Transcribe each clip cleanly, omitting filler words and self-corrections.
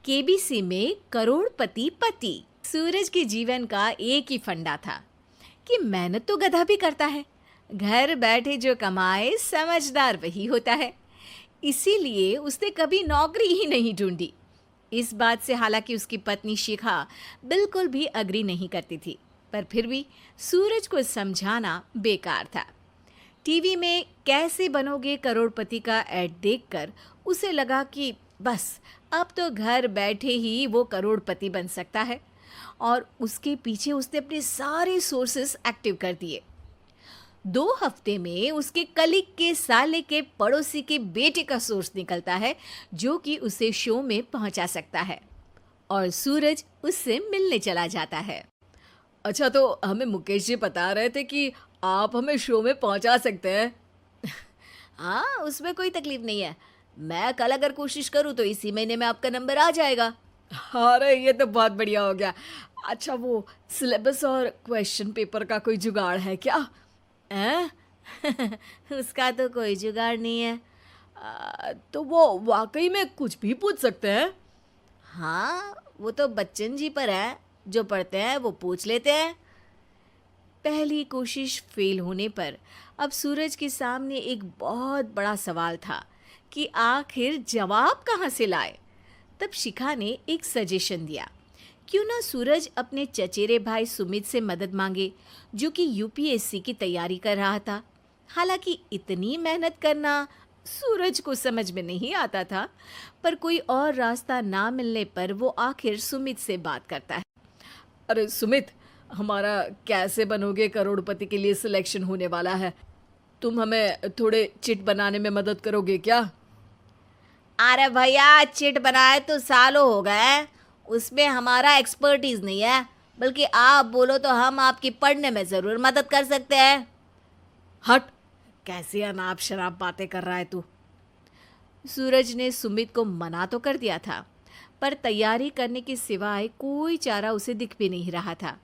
KBC में करोड़पति पति। सूरज के जीवन का एक ही फंडा था कि मेहनत तो गधा भी करता है, घर बैठे जो कमाए समझदार वही होता है। इसीलिए उसने कभी नौकरी ही नहीं ढूंढी। इस बात से हालांकि उसकी पत्नी शिखा बिल्कुल भी अग्री नहीं करती थी, पर फिर भी सूरज को समझाना बेकार था। टीवी में कैसे बनोगे करोड़पति का ऐड देखकर उसे लगा कि बस अब तो घर बैठे ही वो करोड़पति बन सकता है, और उसके पीछे उसने अपने सारे सोर्सेस एक्टिव कर दिए। 2 हफ्ते में उसके कलीग के साले के पड़ोसी के बेटे का सोर्स निकलता है जो कि उसे शो में पहुंचा सकता है, और सूरज उससे मिलने चला जाता है। अच्छा, तो हमें मुकेश जी बता रहे थे कि आप हमें शो में पहुंचा सकते हैं। हाँ, उसमें कोई तकलीफ नहीं है। मैं कल अगर कोशिश करूँ तो इसी महीने में आपका नंबर आ जाएगा। अरे ये तो बहुत बढ़िया हो गया। अच्छा, वो सिलेबस और क्वेश्चन पेपर का कोई जुगाड़ है क्या? हैं? उसका तो कोई जुगाड़ नहीं है। तो वो वाकई में कुछ भी पूछ सकते हैं? हाँ, वो तो बच्चन जी पर है, जो पढ़ते हैं वो पूछ लेते हैं। पहली कोशिश फेल होने पर अब सूरज के सामने एक बहुत बड़ा सवाल था कि आखिर जवाब कहाँ से लाए। तब शिखा ने एक सजेशन दिया, क्यों ना सूरज अपने चचेरे भाई सुमित से मदद मांगे, जो कि यूपीएससी की तैयारी कर रहा था। हालांकि इतनी मेहनत करना सूरज को समझ में नहीं आता था, पर कोई और रास्ता ना मिलने पर वो आखिर सुमित से बात करता है। अरे सुमित, हमारा कैसे बनोगे करोड़पति के लिए सिलेक्शन होने वाला है। तुम हमें थोड़े चिट बनाने में मदद करोगे क्या? अरे भैया, चिट बनाए तो सालों हो गए, उसमें हमारा एक्सपर्टीज नहीं है, बल्कि आप बोलो तो हम आपकी पढ़ने में ज़रूर मदद कर सकते हैं। हट, कैसी अनाप शराब बातें कर रहा है तू। सूरज ने सुमित को मना तो कर दिया था, पर तैयारी करने के सिवाय कोई चारा उसे दिख भी नहीं रहा था।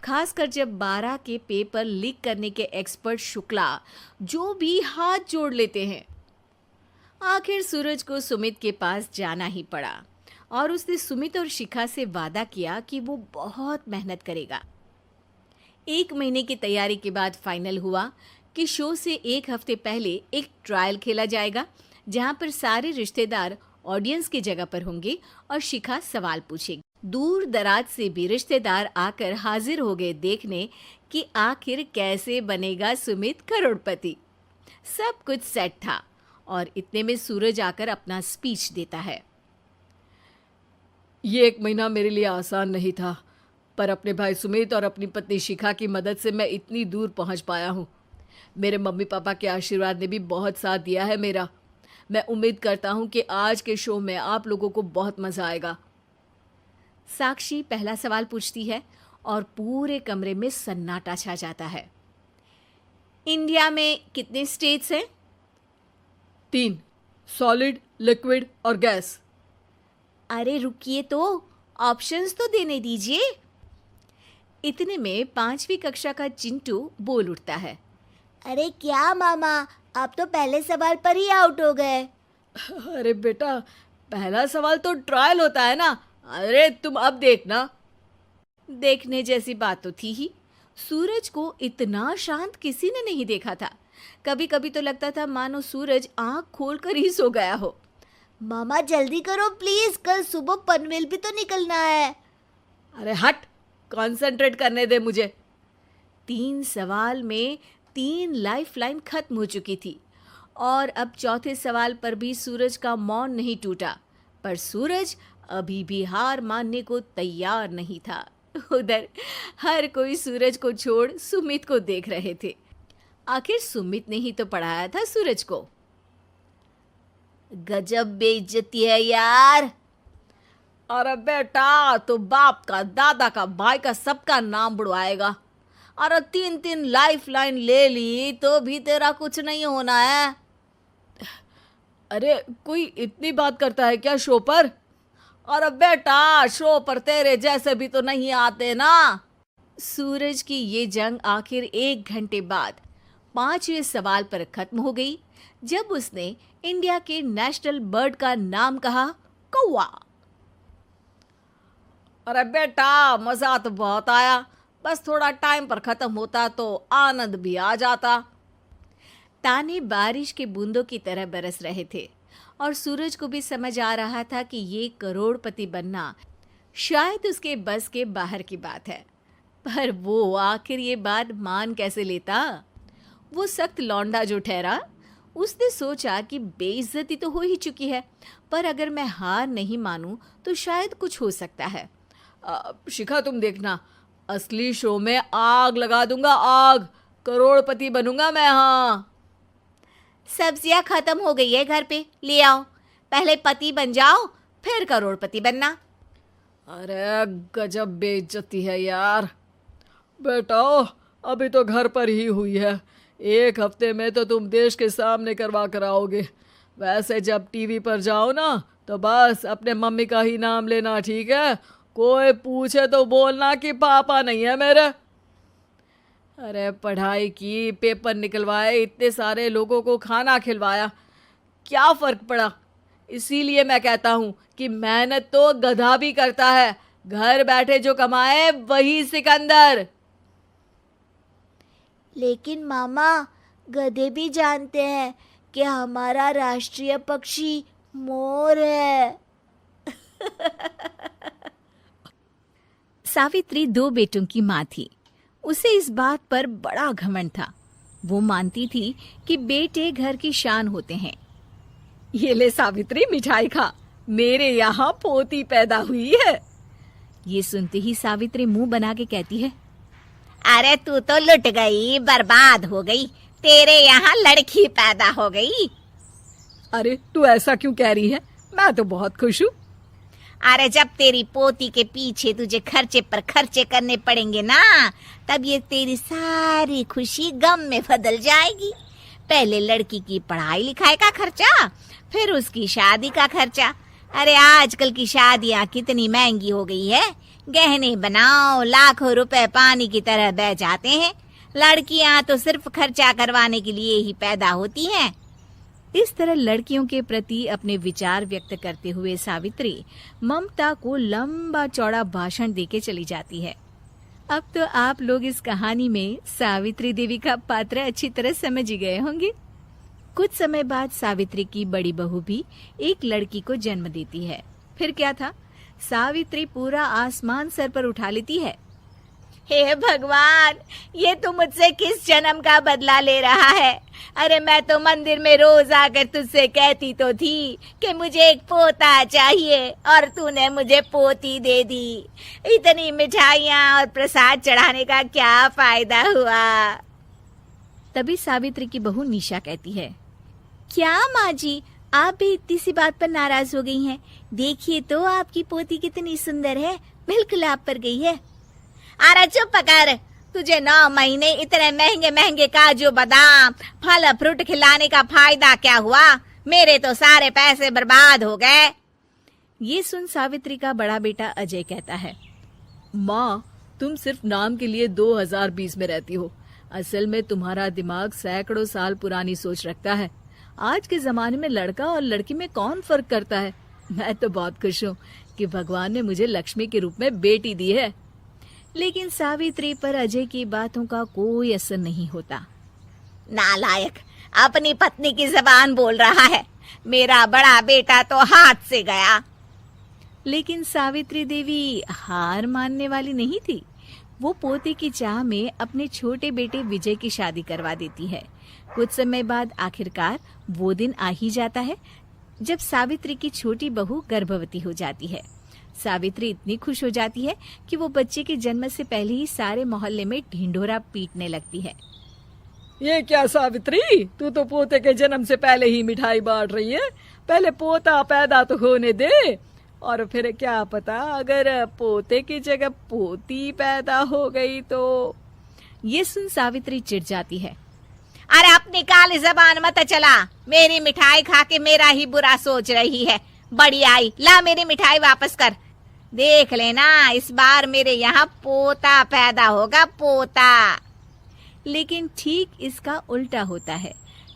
खासकर जब 12 के पेपर लीक करने के एक्सपर्ट शुक्ला जो भी हाथ जोड़ लेते हैं। आखिर सूरज को सुमित के पास जाना ही पड़ा, और उसने सुमित और शिखा से वादा किया कि वो बहुत मेहनत करेगा। 1 महीने की तैयारी के बाद फाइनल हुआ कि शो से 1 हफ्ते पहले एक ट्रायल खेला जाएगा, जहां पर सारे रिश्तेदार ऑडियंस की जगह पर होंगे और शिखा सवाल पूछेगी। दूर दराज से भी रिश्तेदार आकर हाजिर हो गए देखने कि आखिर कैसे बनेगा सुमित करोड़पति। सब कुछ सेट था, और इतने में सूरज आकर अपना स्पीच देता है। ये 1 महीना मेरे लिए आसान नहीं था, पर अपने भाई सुमित और अपनी पत्नी शिखा की मदद से मैं इतनी दूर पहुंच पाया हूँ। मेरे मम्मी पापा के आशीर्वाद ने भी बहुत साथ दिया है मेरा। मैं उम्मीद करता हूँ कि आज के शो में आप लोगों को बहुत मज़ा आएगा। साक्षी पहला सवाल पूछती है और पूरे कमरे में सन्नाटा छा जाता है। इंडिया में कितने स्टेट्स हैं? 3, सॉलिड, लिक्विड और गैस। अरे रुकिए, तो ऑप्शंस तो देने दीजिए। इतने में 5वीं कक्षा का चिंटू बोल उठता है। अरे क्या मामा, आप तो पहले सवाल पर ही आउट हो गए। अरे बेटा, पहला सवाल तो ट्रायल होता है ना। अरे तुम अब देखना। देखने जैसी बात तो थी ही। सूरज को इतना शांत किसी ने नहीं देखा था। कभी कभी तो लगता था मानो सूरज आंख खोलकर ही सो गया हो। मामा जल्दी करो प्लीज, कल सुबह पनवेल भी तो निकलना है। अरे हट, कंसंट्रेट करने दे मुझे। 3 सवाल में 3 लाइफलाइन खत्म हो चुकी थी, और अब चौथे सवाल पर भी सूरज का मौन नहीं टूटा। पर सूरज अभी भी हार मानने को तैयार नहीं था। उधर हर कोई सूरज को छोड़ सुमित को देख रहे थे। आखिर सुमित ने ही तो पढ़ाया था सूरज को। गजब बेइज्जती है यार। अरे बेटा, तो बाप का, दादा का, भाई का, सबका नाम बुड़वाएगा। अरे 3 लाइफलाइन ले ली तो भी तेरा कुछ नहीं होना है। अरे कोई इतनी बात करता है क्या शो पर? अरे बेटा, शो पर तेरे जैसे भी तो नहीं आते ना। सूरज की ये जंग आखिर 1 घंटे बाद 5वें सवाल पर खत्म हो गई, जब उसने इंडिया के नेशनल बर्ड का नाम कहा, कौवा। अरे बेटा, मजा तो बहुत आया, बस थोड़ा टाइम पर खत्म होता तो आनंद भी आ जाता। ताने बारिश के बूंदों की तरह बरस रहे थे और सूरज को भी समझ आ रहा था कि ये करोड़पति बनना शायद उसके बस के बाहर की बात है। पर वो आखिर ये बात मान कैसे लेता? वो सख्त लौंडा जो ठहरा, उसने सोचा कि बेइज्जती तो हो ही चुकी है, पर अगर मैं हार नहीं मानूं तो शायद कुछ हो सकता है। शिखा, तुम देखना, असली शो में आग लगा दूंगा, आग। करोड़पति बनूंगा मैं। हाँ, सब्जियां खत्म हो गई है घर पे, ले आओ। पहले पति बन जाओ, फिर करोड़पति बनना। अरे गजब बेइज्जती है यार। बेटा, अभी तो घर पर ही हुई है, 1 हफ्ते में तो तुम देश के सामने करवा कर आओगे। वैसे जब टीवी पर जाओ ना तो बस अपने मम्मी का ही नाम लेना, ठीक है? कोई पूछे तो बोलना कि पापा नहीं है मेरे। अरे पढ़ाई की, पेपर निकलवाए, इतने सारे लोगों को खाना खिलवाया, क्या फ़र्क पड़ा? इसीलिए मैं कहता हूँ कि मेहनत तो गधा भी करता है, घर बैठे जो कमाए वही सिकंदर। लेकिन मामा, गधे भी जानते हैं कि हमारा राष्ट्रीय पक्षी मोर है। सावित्री 2 बेटों की माँ थी। उसे इस बात पर बड़ा घमंड था। वो मानती थी कि बेटे घर की शान होते हैं। ये ले सावित्री, मिठाई खा, मेरे यहाँ पोती पैदा हुई है। ये सुनते ही सावित्री मुंह बना के कहती है, अरे तू तो लुट गई, बर्बाद हो गई, तेरे यहाँ लड़की पैदा हो गई। अरे तू ऐसा क्यों कह रही है? मैं तो बहुत खुश हूँ। अरे जब तेरी पोती के पीछे तुझे खर्चे पर खर्चे करने पड़ेंगे ना, तब ये तेरी सारी खुशी गम में बदल जाएगी। पहले लड़की की पढ़ाई लिखाई का खर्चा, फिर उसकी शादी का खर्चा। अरे आजकल की शादियाँ कितनी महंगी हो गई है, गहने बनाओ, लाखों रुपए पानी की तरह बह जाते हैं। लड़कियाँ तो सिर्फ खर्चा करवाने के लिए ही पैदा होती हैं। इस तरह लड़कियों के प्रति अपने विचार व्यक्त करते हुए सावित्री ममता को लंबा चौड़ा भाषण देके चली जाती है। अब तो आप लोग इस कहानी में सावित्री देवी का पात्र अच्छी तरह समझ ही गए होंगे। कुछ समय बाद सावित्री की बड़ी बहू भी एक लड़की को जन्म देती है। फिर क्या था, सावित्री पूरा आसमान सर पर उठा लेती है। हे भगवान, ये तू मुझसे किस जन्म का बदला ले रहा है? अरे मैं तो मंदिर में रोज आकर तुझसे कहती तो थी कि मुझे एक पोता चाहिए, और तूने मुझे पोती दे दी। इतनी मिठाइयाँ और प्रसाद चढ़ाने का क्या फायदा हुआ? तभी सावित्री की बहू निशा कहती है, क्या माँ जी, आप भी इतनी सी बात पर नाराज हो गई हैं? देखिए तो आपकी पोती कितनी सुंदर है, बिल्कुल आप पर गई है। अरे चुप कर, तुझे 9 महीने इतने महंगे महंगे काजू बादाम फल फ्रूट खिलाने का फायदा क्या हुआ? मेरे तो सारे पैसे बर्बाद हो गए। ये सुन सावित्री का बड़ा बेटा अजय कहता है, माँ, तुम सिर्फ नाम के लिए 2020 में रहती हो। असल में तुम्हारा दिमाग सैकड़ों साल पुरानी सोच रखता है। आज के जमाने में लड़का और लड़की में कौन फर्क करता है? मैं तो बहुत खुश हूँ कि भगवान ने मुझे लक्ष्मी के रूप में बेटी दी है। लेकिन सावित्री पर अजय की बातों का कोई असर नहीं होता। नालायक, अपनी पत्नी की जबान बोल रहा है। मेरा बड़ा बेटा तो हाथ से गया। लेकिन सावित्री देवी हार मानने वाली नहीं थी। वो पोते की चाह में अपने छोटे बेटे विजय की शादी करवा देती है। कुछ समय बाद आखिरकार वो दिन आ ही जाता है जब सावित्री की छोटी बहू गर्भवती हो जाती है। सावित्री इतनी खुश हो जाती है कि वो बच्चे के जन्म से पहले ही सारे मोहल्ले में ढिंढोरा पीटने लगती है। ये क्या सावित्री, तू तो पोते के जन्म से पहले ही मिठाई बांट रही है। पहले पोता पैदा तो होने दे, और फिर क्या पता अगर पोते की जगह पोती पैदा हो गई तो। ये सुन सावित्री चिढ़ जाती है। अरे अपनी काली जबान मत चला, मेरी मिठाई खा के मेरा ही बुरा सोच रही है। बड़ी आई, ला मेरी मिठाई वापस कर। देख लेना, इस बार मेरे यहाँ पोता पैदा होगा, पोता। लेकिन ठीक इसका उल्टा होता है।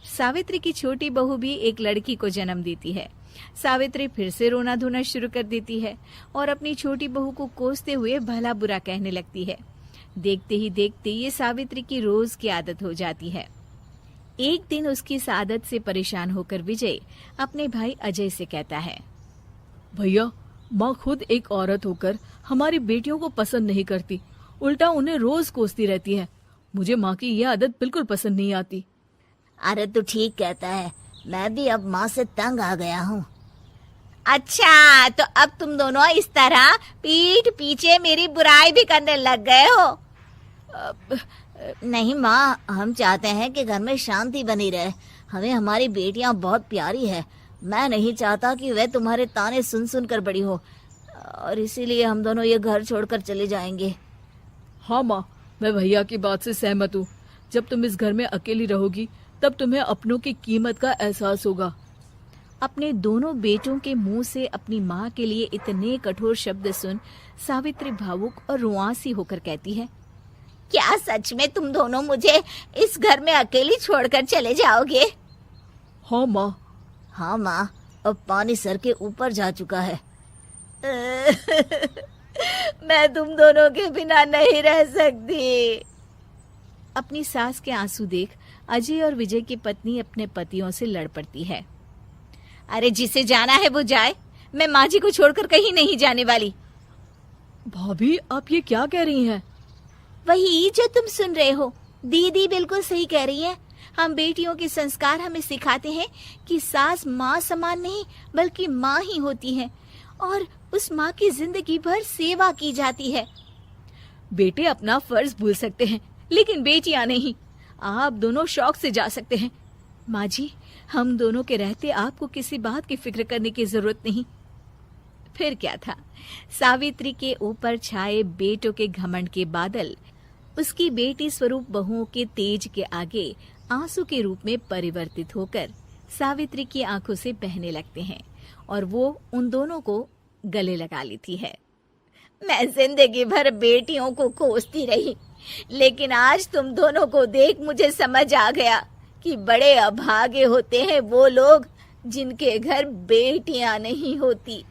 सावित्री की छोटी बहू भी एक लड़की को जन्म देती है। सावित्री फिर से रोना धोना शुरू कर देती है और अपनी छोटी बहू को कोसते हुए भला बुरा कहने लगती है। देखते ही देखते ये सावित्री की रोज की आदत हो जाती है। एक दिन उसकी इस आदत से परेशान होकर विजय अपने भाई अजय से कहता है, भैया, माँ खुद एक औरत होकर हमारी बेटियों को पसंद नहीं करती, उल्टा उन्हें रोज कोसती रहती है। मुझे माँ की यह आदत बिल्कुल पसंद नहीं आती। अरे तू ठीक कहता है, मैं भी अब माँ से तंग आ गया हूँ। अच्छा, तो अब तुम दोनों इस तरह पीठ पीछे मेरी बुराई भी करने लग गए हो? नहीं माँ, हम चाहते हैं कि घर में शांति बनी रहे। हमें हमारी बेटियाँ बहुत प्यारी है। मैं नहीं चाहता कि वह तुम्हारे ताने सुन सुन कर बड़ी हो, और इसीलिए हम दोनों ये घर छोड़कर चले जाएंगे। हाँ माँ, मैं भैया की बात से सहमत हूँ। जब तुम इस घर में अकेली रहोगी तब तुम्हें अपनों की कीमत का एहसास होगा। अपने दोनों बेटों के मुंह से अपनी माँ के लिए इतने कठोर शब्द सुन सावित्री भावुक और रुआंसी होकर कहती है, क्या सच में तुम दोनों मुझे इस घर में अकेली छोड़कर चले जाओगे? हाँ माँ। हाँ माँ, अब पानी सर के ऊपर जा चुका है। मैं तुम दोनों के बिना नहीं रह सकती। अपनी सास के आंसू देख अजय और विजय की पत्नी अपने पतियों से लड़ पड़ती है। अरे जिसे जाना है वो जाए, मैं माँ जी को छोड़कर कहीं नहीं जाने वाली। भाभी, आप ये क्या कह रही हैं? वही जो तुम सुन रहे हो, दीदी बिल्कुल सही कह रही है। हम बेटियों के संस्कार हमें सिखाते हैं कि सास माँ समान नहीं बल्कि माँ ही होती है, और उस माँ की जिंदगी भर सेवा की जाती है। बेटे अपना फर्ज भूल सकते हैं, लेकिन बेटियां नहीं। आप दोनों शौक से जा सकते हैं। माँ जी, हम दोनों के रहते आपको किसी बात की फिक्र करने की जरूरत नहीं। फिर क्या था, सावित्री के ऊपर छाए बेटों के घमंड के बादल उसकी बेटी स्वरूप बहुओं के तेज के आगे आंसू के रूप में परिवर्तित होकर सावित्री की आंखों से बहने लगते हैं और वो उन दोनों को गले लगा लेती है। मैं जिंदगी भर बेटियों को कोसती रही, लेकिन आज तुम दोनों को देख मुझे समझ आ गया कि बड़े अभागे होते हैं वो लोग जिनके घर बेटियां नहीं होती।